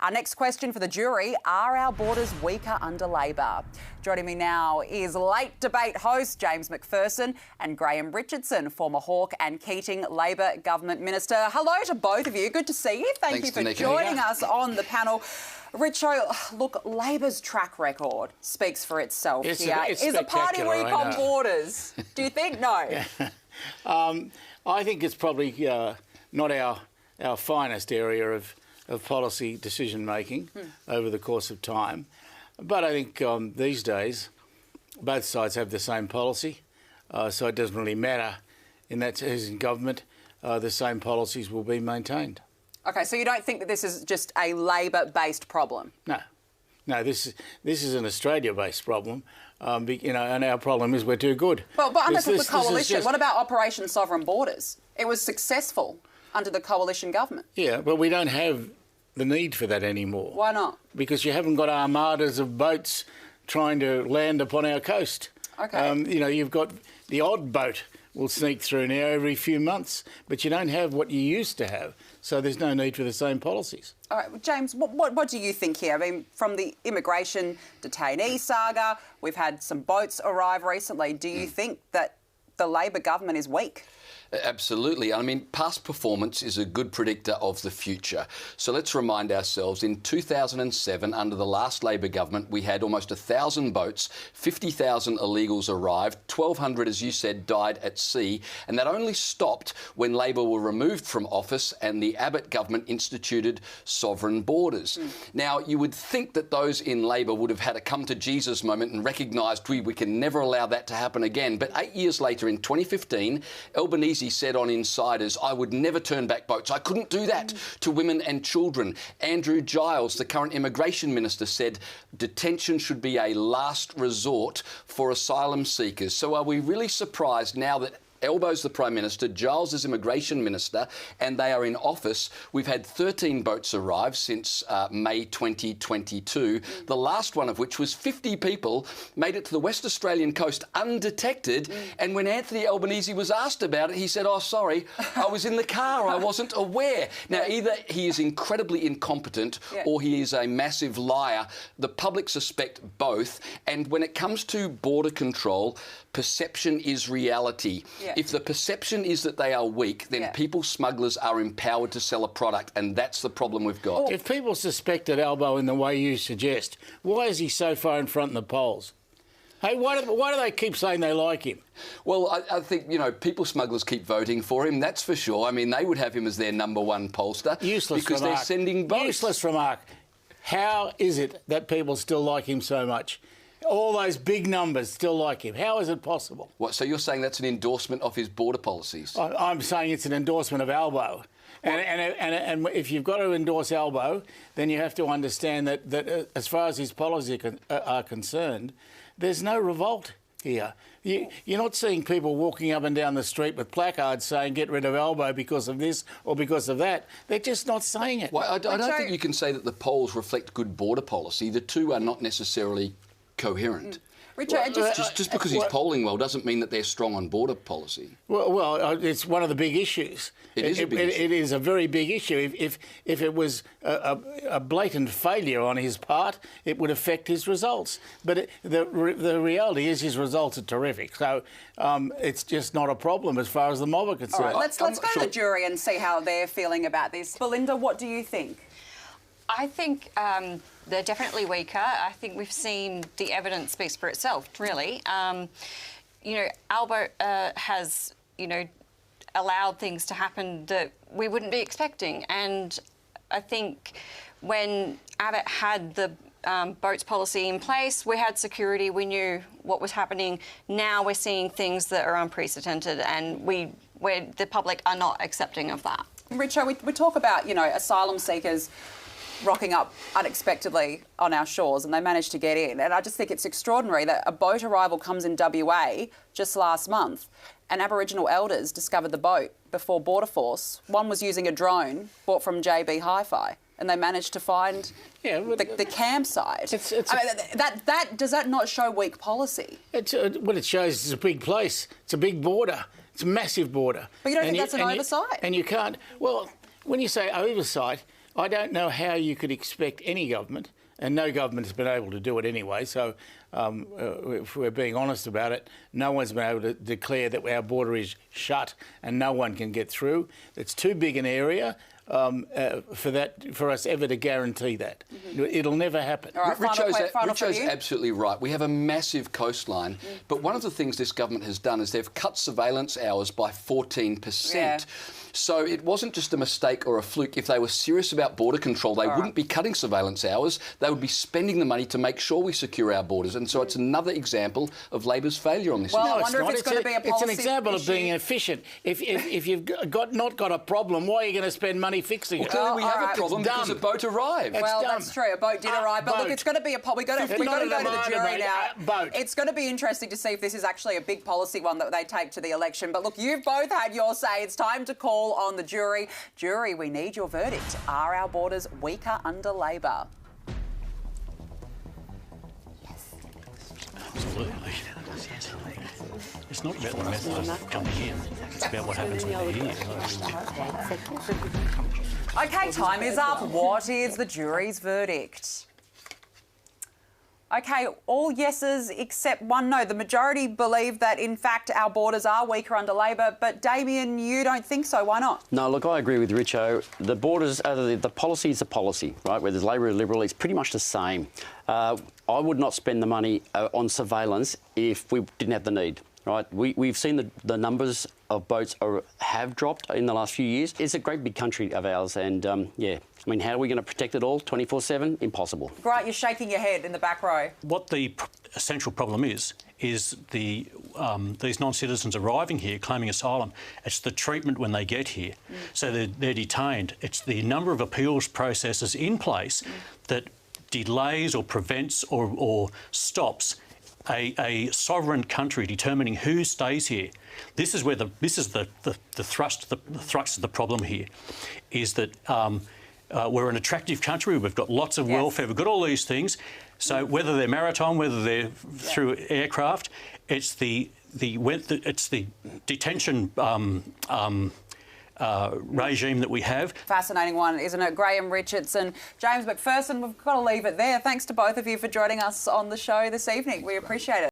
Our next question for the jury, are our borders weaker under Labor? Joining me now is late debate host James McPherson and Graham Richardson, former Hawke and Keating Labor Government Minister. Hello to both of you. Good to see you. Thank you for joining us on the panel. Richo, look, Labor's track record speaks for itself here. Is a party weak on borders? Do you think? No. I think it's probably not our finest area of policy decision-making over the course of time. But I think these days both sides have the same policy, so it doesn't really matter in that who's in government, the same policies will be maintained. OK, so you don't think that this is just a Labor-based problem? No, this is an Australia-based problem, and our problem is we're too good. But under the coalition, what about Operation Sovereign Borders? It was successful under the coalition government. Yeah, but we don't have the need for that anymore. Why not? Because you haven't got armadas of boats trying to land upon our coast. OK. You've got the odd boat will sneak through now every few months, but you don't have what you used to have, so there's no need for the same policies. All right, well, James, what do you think here? I mean, from the immigration detainee saga, we've had some boats arrive recently. Do you think that the Labor government is weak? Absolutely. I mean, past performance is a good predictor of the future. So let's remind ourselves, in 2007, under the last Labor government, we had almost 1,000 boats, 50,000 illegals arrived, 1,200, as you said, died at sea. And that only stopped when Labor were removed from office and the Abbott government instituted sovereign borders. Now, you would think that those in Labor would have had a come-to-Jesus moment and recognised we can never allow that to happen again. But 8 years later, in 2015, Albanese said on Insiders, I would never turn back boats. I couldn't do that to women and children. Andrew Giles, the current immigration minister, said detention should be a last resort for asylum seekers. So are we really surprised now that Albo's the Prime Minister, Giles is Immigration Minister, and they are in office? We've had 13 boats arrive since May 2022, the last one of which was 50 people made it to the West Australian coast undetected, and when Anthony Albanese was asked about it, he said, oh, sorry, I was in the car, I wasn't aware. Now, either he is incredibly incompetent or he is a massive liar. The public suspect both, and when it comes to border control, perception is reality. If the perception is that they are weak, then people smugglers are empowered to sell a product, and that's the problem we've got. If people suspected Albo in the way you suggest, why is he so far in front in the polls? Hey, why do they keep saying they like him? Well, I think, people smugglers keep voting for him, that's for sure. I mean, they would have him as their #1 pollster. Useless because remark. They're sending boats. Useless remark. How is it that people still like him so much? All those big numbers still like him. How is it possible? What, so you're saying that's an endorsement of his border policies? I'm saying it's an endorsement of Albo. And if you've got to endorse Albo, then you have to understand that as far as his policies are concerned, there's no revolt here. You're not seeing people walking up and down the street with placards saying get rid of Albo because of this or because of that. They're just not saying it. Well, I don't think you can say that the polls reflect good border policy. The two are not necessarily coherent. Richard, just because he's polling well doesn't mean that they're strong on border policy. Well, it's one of the big issues. It is a big issue. It is a very big issue. If it was a blatant failure on his part, it would affect his results. But the reality is his results are terrific. So it's just not a problem as far as the mob are concerned. All right, let's go to the jury and see how they're feeling about this. Belinda, what do you think? I think they're definitely weaker. I think we've seen the evidence speaks for itself, really. Albo has, allowed things to happen that we wouldn't be expecting. And I think when Abbott had the boats policy in place, we had security, we knew what was happening. Now we're seeing things that are unprecedented, and the public are not accepting of that. Richo, we talk about, asylum seekers rocking up unexpectedly on our shores, and they managed to get in. And I just think it's extraordinary that a boat arrival comes in WA just last month, and Aboriginal elders discovered the boat before Border Force. One was using a drone bought from JB Hi-Fi, and they managed to find the campsite. Does that not show weak policy? What it shows is a big place. It's a big border. It's a massive border. But you don't think that's an oversight? And you can't... Well, when you say oversight, I don't know how you could expect any government, and no government's been able to do it anyway, so if we're being honest about it, no one's been able to declare that our border is shut and no one can get through. It's too big an area for us ever to guarantee that. It'll never happen. All right, Richo's absolutely right. We have a massive coastline, but one of the things this government has done is they've cut surveillance hours by 14%. Yeah. So it wasn't just a mistake or a fluke. If they were serious about border control, they wouldn't be cutting surveillance hours. They would be spending the money to make sure we secure our borders. And so it's another example of Labor's failure on this issue. I wonder if it's going to be a policy It's an example issue. of being efficient. If you've not got a problem, why are you going to spend money fixing it? Clearly we have a problem because a boat arrived. That's true. A boat did arrive, but look, it's going to be we got to go to the jury now. It's going to be interesting to see if this is actually a big policy one that they take to the election. But look, you've both had your say. It's time to call on the jury. Jury, we need your verdict. Are our borders weaker under Labor? Absolutely. It's not about the method of coming in. It's about what happens when they're here. OK, time is up. What is the jury's verdict? OK, all yeses except one no. The majority believe that, in fact, our borders are weaker under Labor. But, Damien, you don't think so. Why not? No, look, I agree with Richo. The borders, the policy is a policy, right? Whether it's Labor or Liberal, it's pretty much the same. I would not spend the money on surveillance if we didn't have the need. Right, we've seen the numbers of boats have dropped in the last few years. It's a great big country of ours, and yeah, I mean, how are we going to protect it all 24/7? Impossible. Grant, you're shaking your head in the back row. What the essential problem is these non-citizens arriving here claiming asylum. It's the treatment when they get here. So they're detained. It's the number of appeals processes in place that delays or prevents or stops a sovereign country determining who stays here. This is where the thrust of the problem here is that we're an attractive country. We've got lots of welfare. We've got all these things. So whether they're maritime, whether they're through aircraft, it's the detention regime that we have. Fascinating one, isn't it? Graham Richardson, James McPherson, we've got to leave it there. Thanks to both of you for joining us on the show this evening. We appreciate it.